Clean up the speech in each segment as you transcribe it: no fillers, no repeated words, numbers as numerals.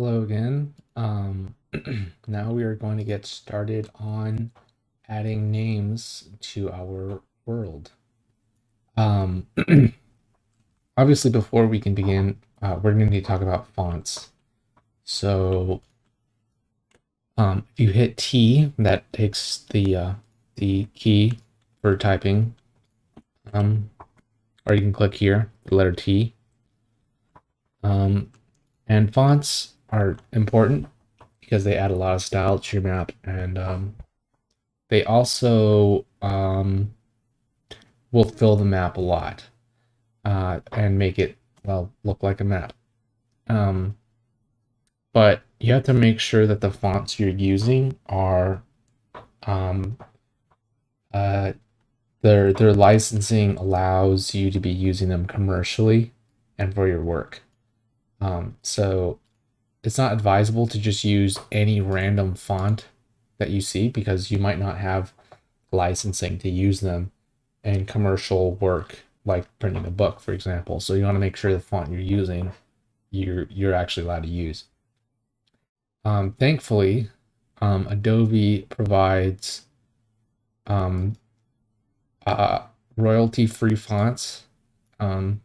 Hello again. Now we are going to get started on adding names to our world. Um, Obviously, before we can begin, we're going to need to talk about fonts. So, if you hit T, that takes the key for typing. Or you can click here, the letter T. And fonts are important because they add a lot of style to your map, and they also will fill the map a lot and make it, well, look like a map. But you have to make sure that the fonts you're using are um, uh, their licensing allows you to be using them commercially and for your work. So it's not advisable to just use any random font that you see because you might not have licensing to use them in commercial work, like printing a book, for example. So you want to make sure the font you're using, you're actually allowed to use. Thankfully, Adobe provides um, royalty-free fonts. Don't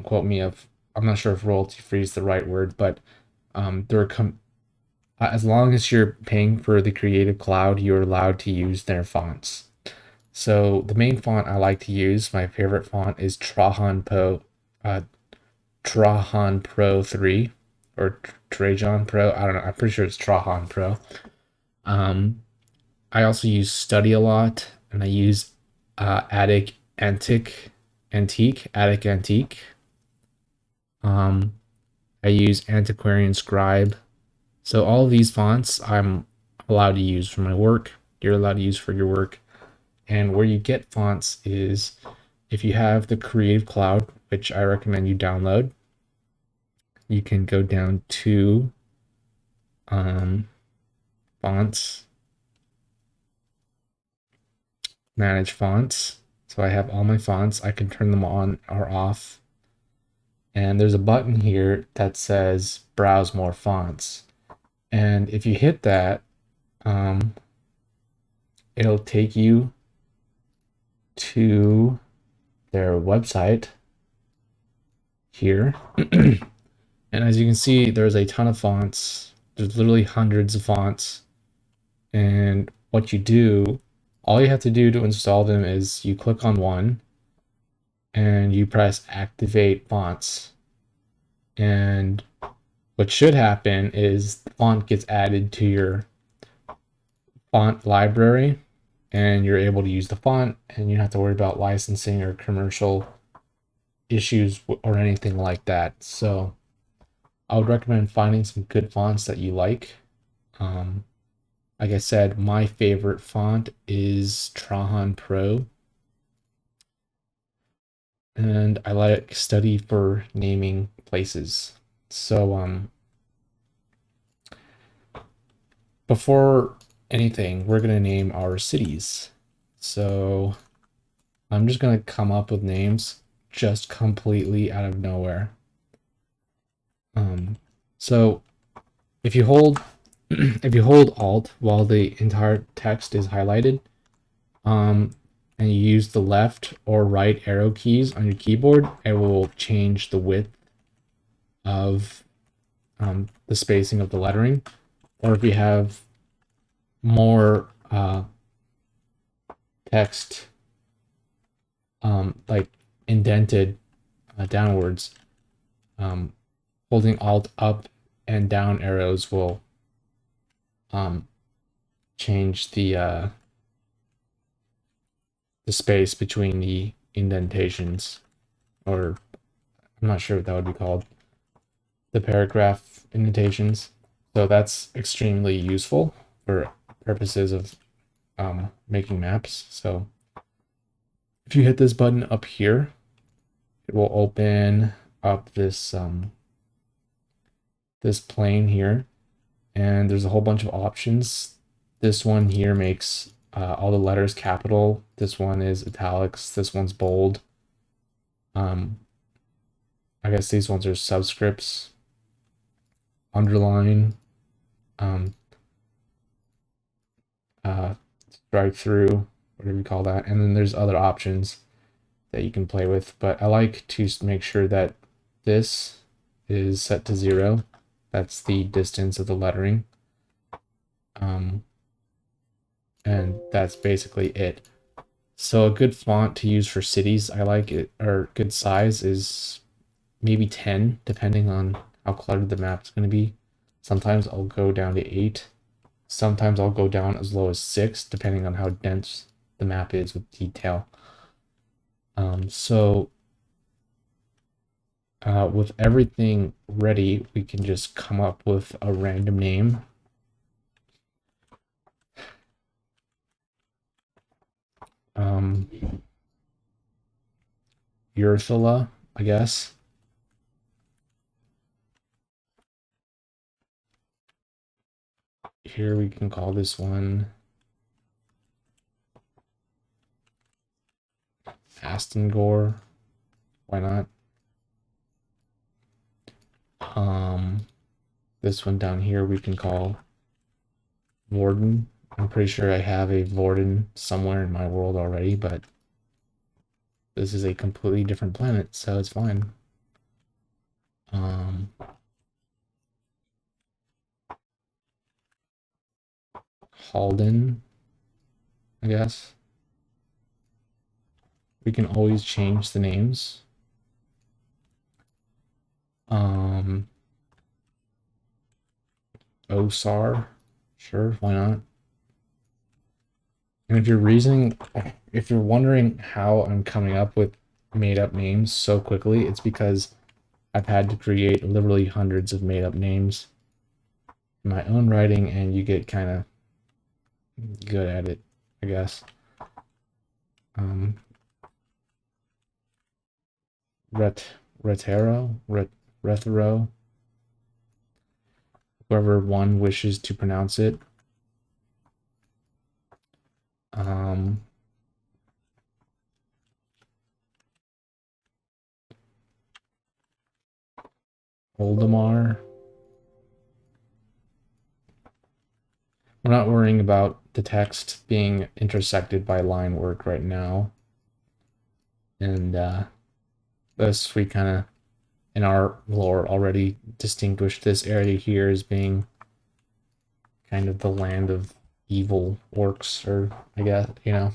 quote me if I'm not sure if royalty-free is the right word, but they're as long as you're paying for the Creative Cloud, you're allowed to use their fonts. So the main font I like to use, my favorite font is Trajan Pro 3 or Trajan Pro. I don't know. I'm pretty sure it's Trajan Pro. I also use Study a lot, and I use Attic Antique. I use Antiquarian Scribe. So all of these fonts I'm allowed to use for my work. You're allowed to use for your work. And where you get fonts is if you have the Creative Cloud, which I recommend you download, you can go down to fonts, manage fonts. So I have all my fonts. I can turn them on or off. And there's a button here that says browse more fonts. And if you hit that, it'll take you to their website here. And as you can see, there's a ton of fonts. There's literally hundreds of fonts. And what you do, all you have to do to install them is you click on one and you press activate fonts. And what should happen is the font gets added to your font library and you're able to use the font and you don't have to worry about licensing or commercial issues or anything like that. So I would recommend finding some good fonts that you like. Like I said, my favorite font is Trajan Pro. And I like Study for naming places. So before anything, we're gonna name our cities. So I'm just gonna come up with names just completely out of nowhere. So if you hold if you hold Alt while the entire text is highlighted, and you use the left or right arrow keys on your keyboard, it will change the width of the spacing of the lettering. Or if you have more text like indented downwards, holding Alt up and down arrows will change the space between the indentations, or I'm not sure what that would be called, the paragraph indentations. So that's extremely useful for purposes of making maps. So if you hit this button up here, it will open up this this plane here, and there's a whole bunch of options. This one here makes all the letters capital. This one is italics. This one's bold. I guess these ones are subscripts. underline, strike through, whatever you call that. And then there's other options that you can play with, but I like to make sure that this is set to 0. That's the distance of the lettering. And that's basically it. So a good font to use for cities, I like it, or good size is maybe 10, depending on how cluttered the map's going to be. Sometimes I'll go down to 8. Sometimes I'll go down as low as 6, depending on how dense the map is with detail. With everything ready, we can just come up with a random name. Ursula, I guess. Here we can call this one Astengor. Why not? This one down here we can call Warden. I'm pretty sure I have a Warden somewhere in my world already, but this is a completely different planet, so it's fine. Halden, I guess. We can always change the names. Osar, sure, why not? And if you're wondering how I'm coming up with made up names so quickly, it's because I've had to create literally hundreds of made up names in my own writing, and you get kind of good at it, I guess. Rethero, whoever one wishes to pronounce it. Oldemar. We're not worrying about the text being intersected by line work right now. And thus we kind of, in our lore, already distinguished this area here as being kind of the land of evil orcs, or I guess, you know,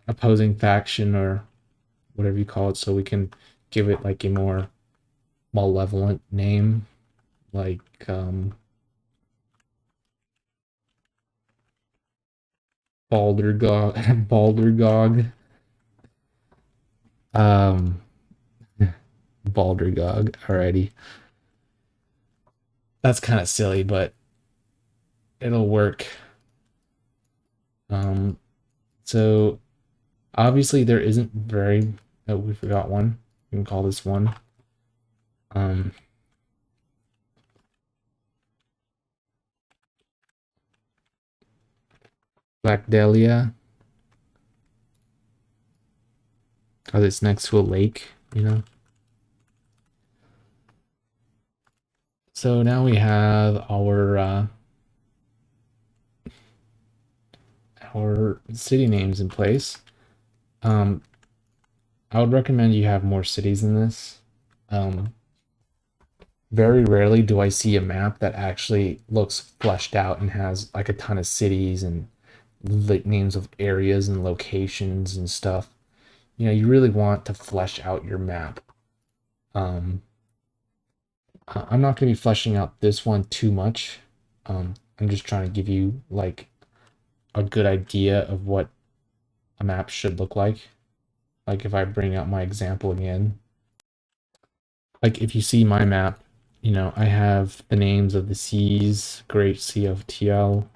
opposing faction or whatever you call it, so we can give it like a more malevolent name, like Baldergog. Baldergog. Baldergog. Alrighty. That's kind of silly, but it'll work. So obviously there isn't very. Oh, we forgot one. We can call this one. Black Dahlia. Because it's next to a lake, you know? So now we have our city names in place. I would recommend you have more cities in this. Very rarely do I see a map that actually looks fleshed out and has like a ton of cities and names of areas and locations and stuff. You know, you really want to flesh out your map. I'm not going to be fleshing out this one too much. I'm just trying to give you like a good idea of what a map should look like. Like if I bring out my example again, like if you see my map, you know, I have the names of the seas: Great Sea of TL,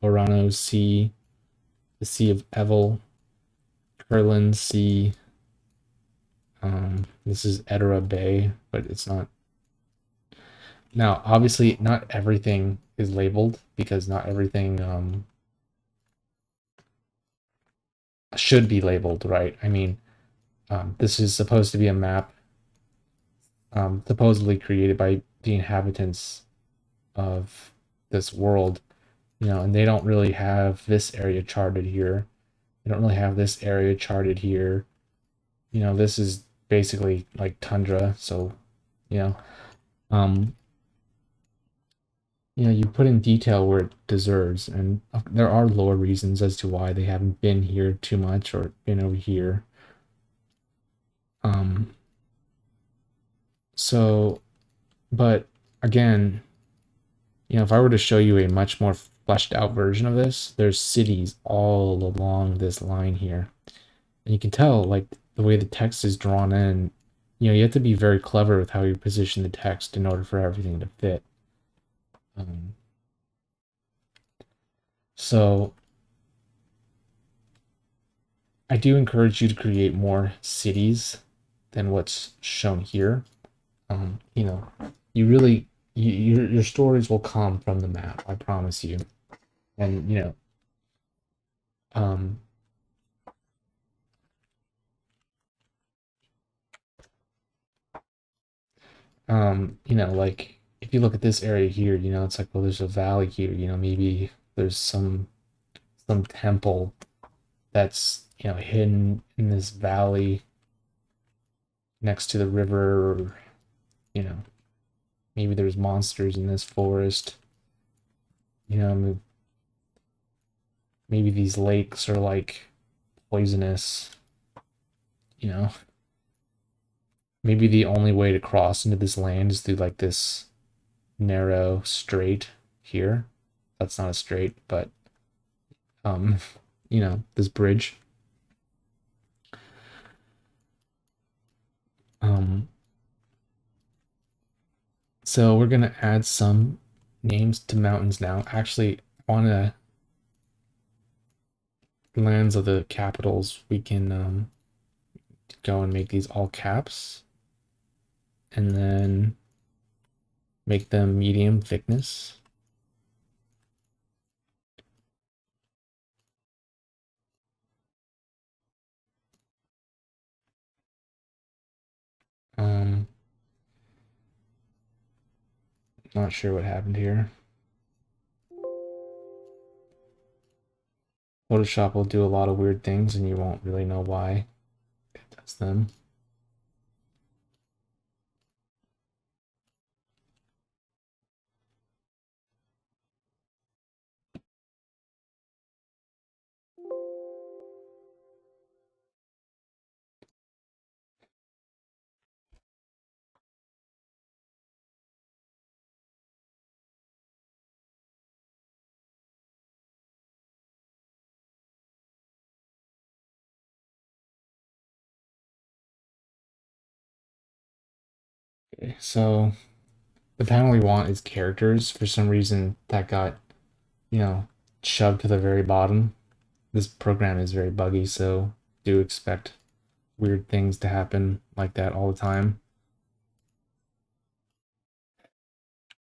Orano Sea, the Sea of Evil, Kurland Sea. This is Edera Bay, but it's not. Now, obviously, not everything is labeled because not everything should be labeled, right? I mean, this is supposed to be a map supposedly created by the inhabitants of this world, and they don't really have this area charted here. They don't really have this area charted here. This is basically like tundra, so you know, um, you put in detail where it deserves, and there are lore reasons as to why they haven't been here too much or been over here. Um, so, but again, if I were to show you a much more fleshed out version of this, there's cities all along this line here. And you can tell, like, the way the text is drawn in, you have to be very clever with how you position the text in order for everything to fit. Um, so I do encourage you to create more cities than what's shown here. You really, your stories will come from the map, I promise you. And, um, like if you look at this area here, it's like, well, there's a valley here, maybe there's some temple that's, hidden in this valley next to the river, or, you know, maybe there's monsters in this forest, maybe these lakes are like poisonous, you know, maybe the only way to cross into this land is through like this narrow strait here. That's not a strait, but um, this bridge. Um, so we're gonna add some names to mountains now. Actually, on the lands of the capitals, we can go and make these all caps, and then make them medium thickness. Um, Not sure what happened here. Photoshop will do a lot of weird things and you won't really know why it does them. Okay, so the panel we want is characters. For some reason that got, you know, shoved to the very bottom. This program is very buggy, so do expect weird things to happen like that all the time.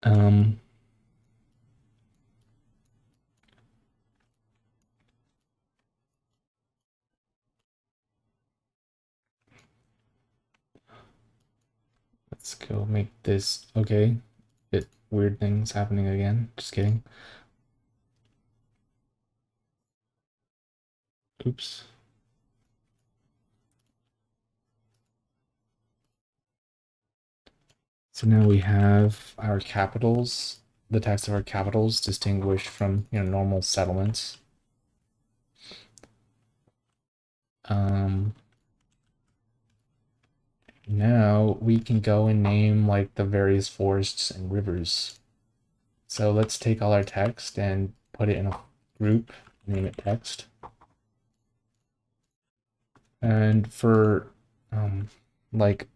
Um, let's go make this okay. Weird things happening again. Just kidding. Oops. So now we have our capitals, the text of our capitals distinguished from, normal settlements. Um, Now we can go and name like the various forests and rivers. So let's take all our text and put it in a group, name it text. And for like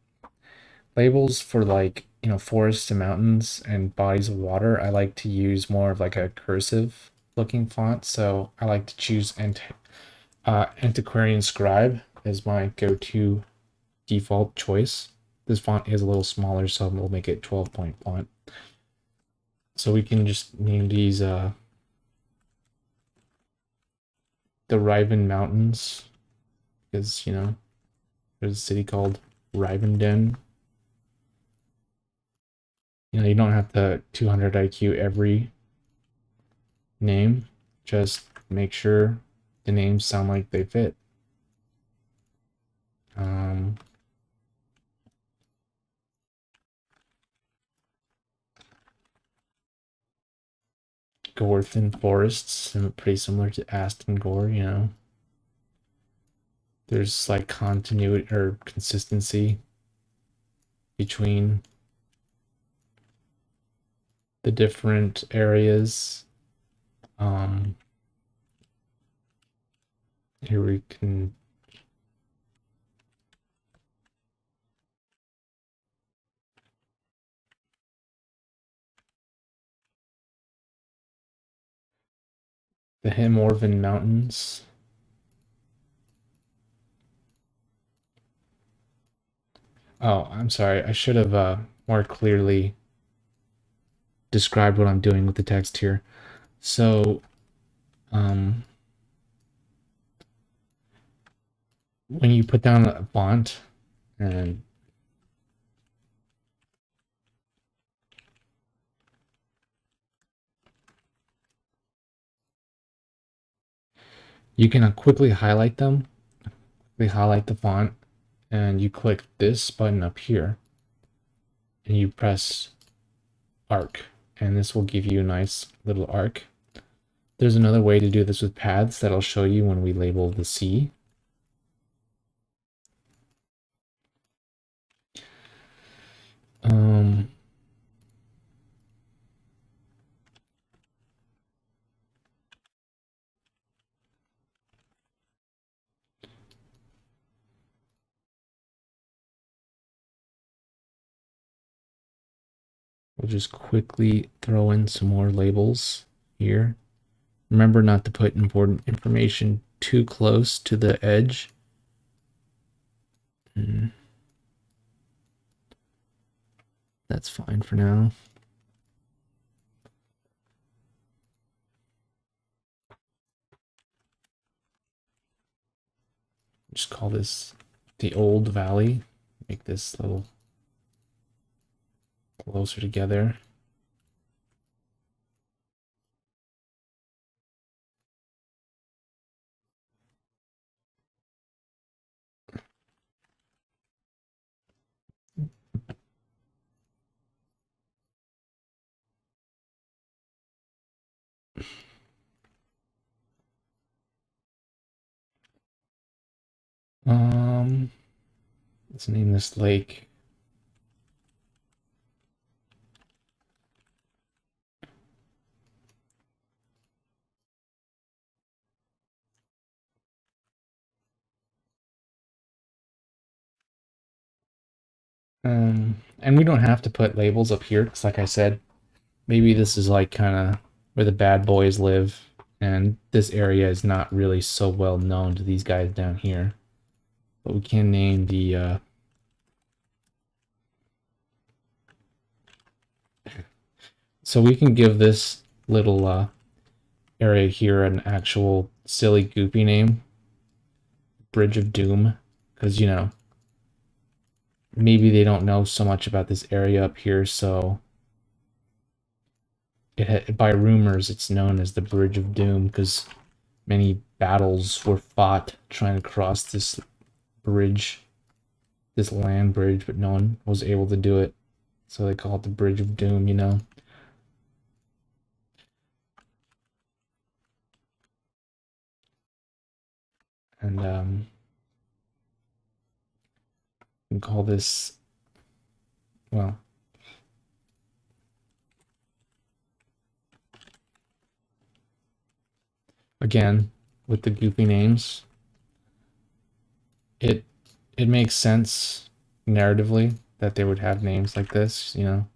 labels for like, forests and mountains and bodies of water, I like to use more of like a cursive looking font. So I like to choose Antiquarian Scribe as my go-to default choice. This font is a little smaller, so we'll make it 12-point font. So we can just name these the Riven Mountains, because there's a city called Rivenden. You know, you don't have to 200 IQ every name. Just make sure the names sound like they fit. Gorthan forests, pretty similar to Aston Gore, you know. There's like continuity or consistency between the different areas. Here we can the Hemorvan Mountains. Oh, I'm sorry. I should have more clearly described what I'm doing with the text here. So, when you put down a font and you can quickly highlight them, they highlight the font, and you click this button up here and you press arc, and this will give you a nice little arc. There's another way to do this with paths that I'll show you when we label the C. We'll just quickly throw in some more labels here. Remember not to put important information too close to the edge. That's fine for now. Just call this the Old Valley. Make this a little closer together. Let's name this lake. And we don't have to put labels up here because, like I said, maybe this is like kind of where the bad boys live, and this area is not really so well known to these guys down here. But we can name the so we can give this little area here an actual silly goopy name, Bridge of Doom, because you know maybe they don't know so much about this area up here, so by rumors it's known as the Bridge of Doom because many battles were fought trying to cross this bridge, this land bridge, but no one was able to do it, so they call it the Bridge of Doom, you know. And we can call this, well, again, with the goofy names, it makes sense narratively that they would have names like this, you know.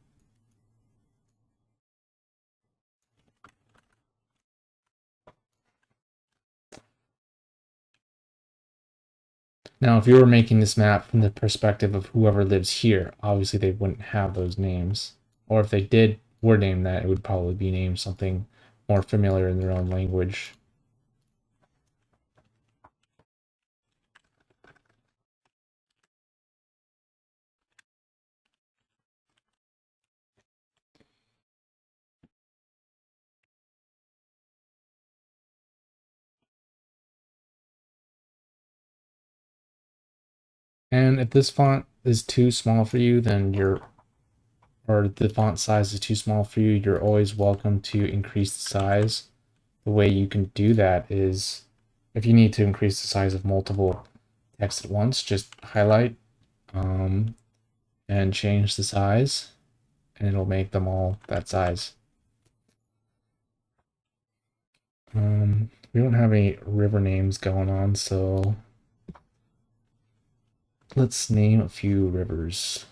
Now, if you were making this map from the perspective of whoever lives here, obviously they wouldn't have those names. Or if they did, were named that, it would probably be named something more familiar in their own language. And if this font is too small for you, then or the font size is too small for you, you're always welcome to increase the size. The way you can do that is if you need to increase the size of multiple text at once, just highlight and change the size, and it'll make them all that size. We don't have any river names going on, so let's name a few rivers.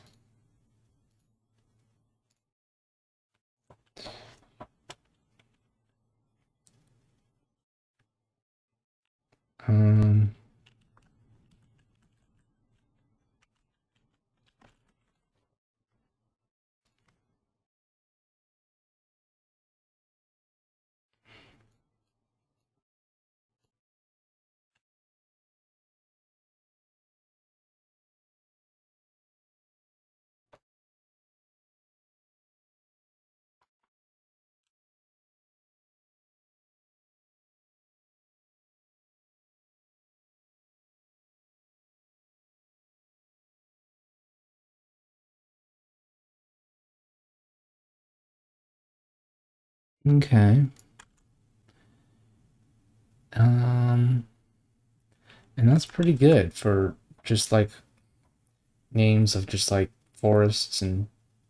Okay. And that's pretty good for just like names of just like forests and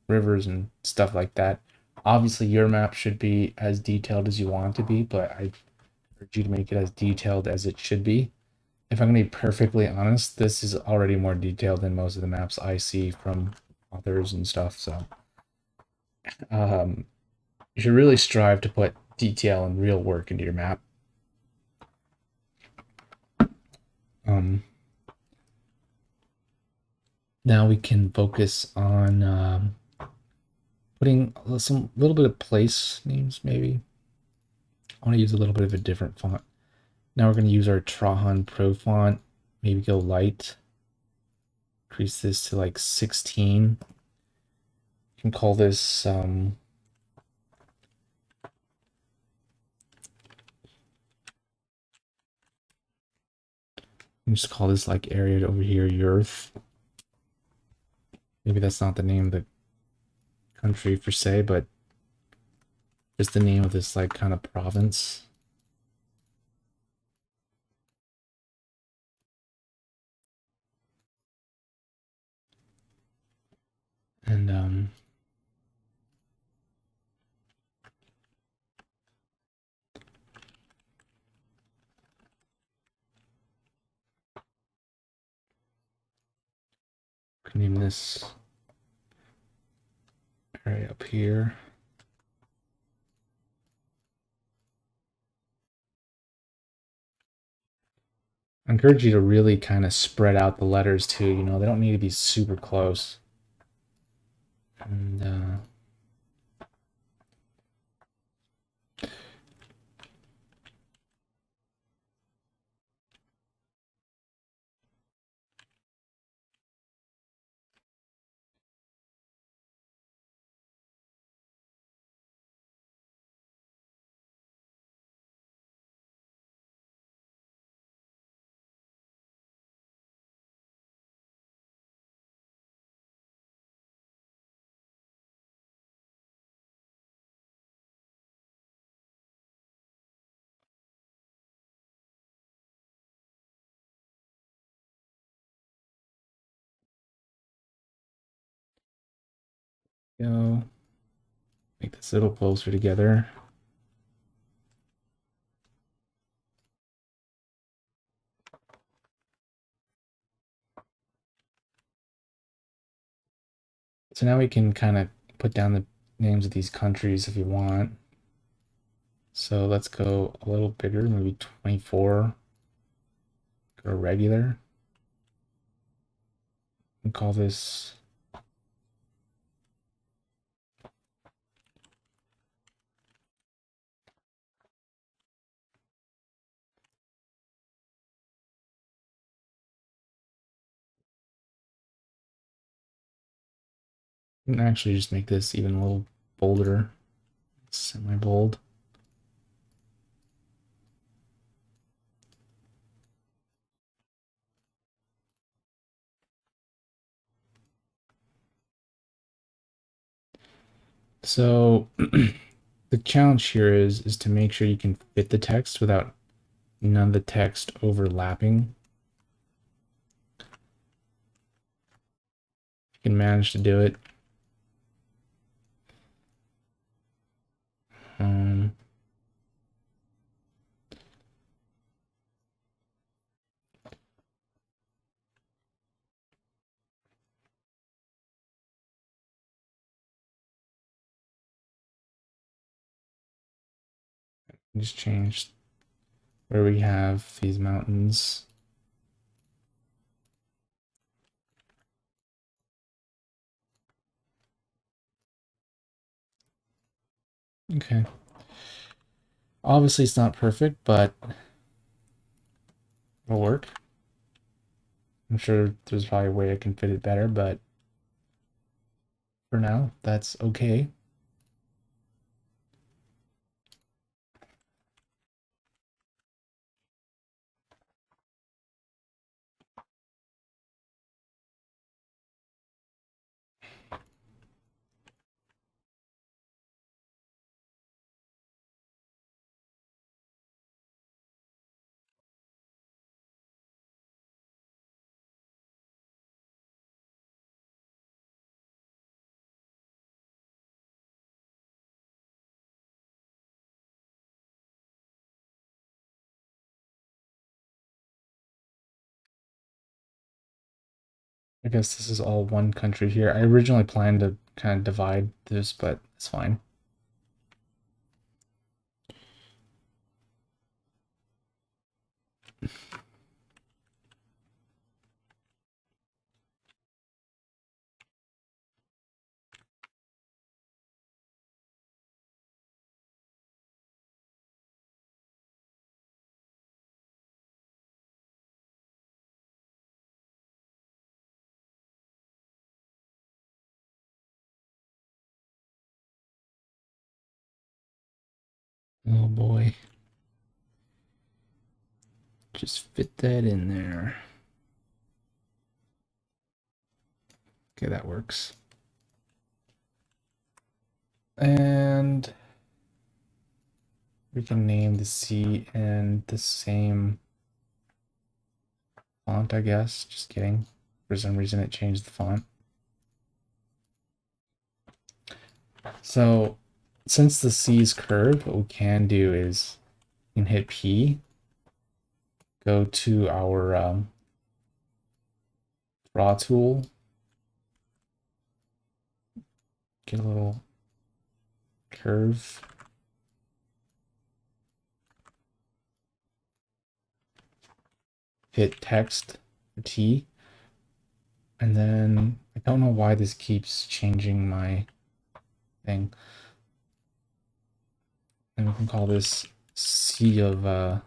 rivers and stuff like that. Obviously, your map should be as detailed as you want it to be, but I urge you to make it as detailed as it should be. If I'm going to be perfectly honest, this is already more detailed than most of the maps I see from authors and stuff. So you should really strive to put detail and real work into your map. Now we can focus on putting some little bit of place names, maybe. I want to use a little bit of a different font. Now we're going to use our Trahan Pro font. Maybe go light. Increase this to like 16. You can call this just call this like area over here Earth. Maybe that's not the name of the country per se, but just the name of this like kind of province. And name this area up here. I encourage you to really kind of spread out the letters too. You know, they don't need to be super close. And go make this a little closer together. So now we can kind of put down the names of these countries if you want. So let's go a little bigger, maybe 24. Go regular. And call this and actually just make this even a little bolder. Semi-bold. So the challenge here is to make sure you can fit the text without none of the text overlapping. You can manage to do it. Um, just change where we have these mountains. Okay. Obviously it's not perfect, but it'll work. I'm sure there's probably a way I can fit it better, but for now, that's okay. I guess this is all one country here. I originally planned to kind of divide this, but it's fine. Oh boy. Just fit that in there. Okay, that works. And we can name the C in the same font, I guess. Just kidding. For some reason it changed the font. So since the C is curved, what we can do is we can hit P, go to our draw tool, get a little curve. Hit text for T. And then I don't know why this keeps changing my thing. And we can call this C of the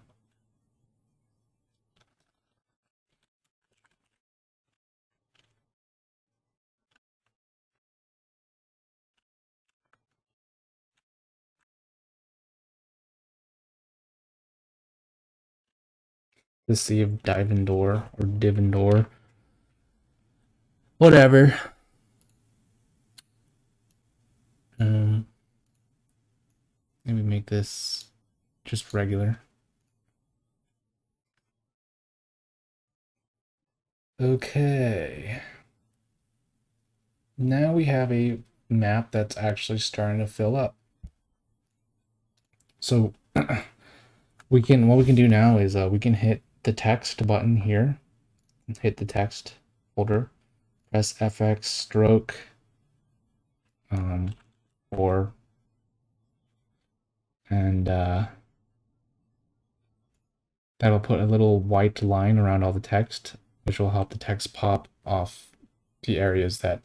C of Divendor or Divendor. Whatever. Maybe make this just regular. Okay. Now we have a map that's actually starting to fill up. So what we can do now is we can hit the text button here, hit the text folder, press FX stroke or and that'll put a little white line around all the text, which will help the text pop off the areas that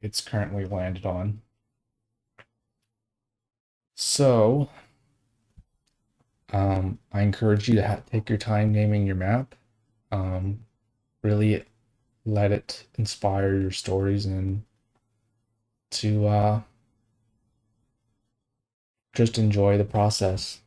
it's currently landed on. So I encourage you to take your time naming your map. Really let it inspire your stories and to just enjoy the process.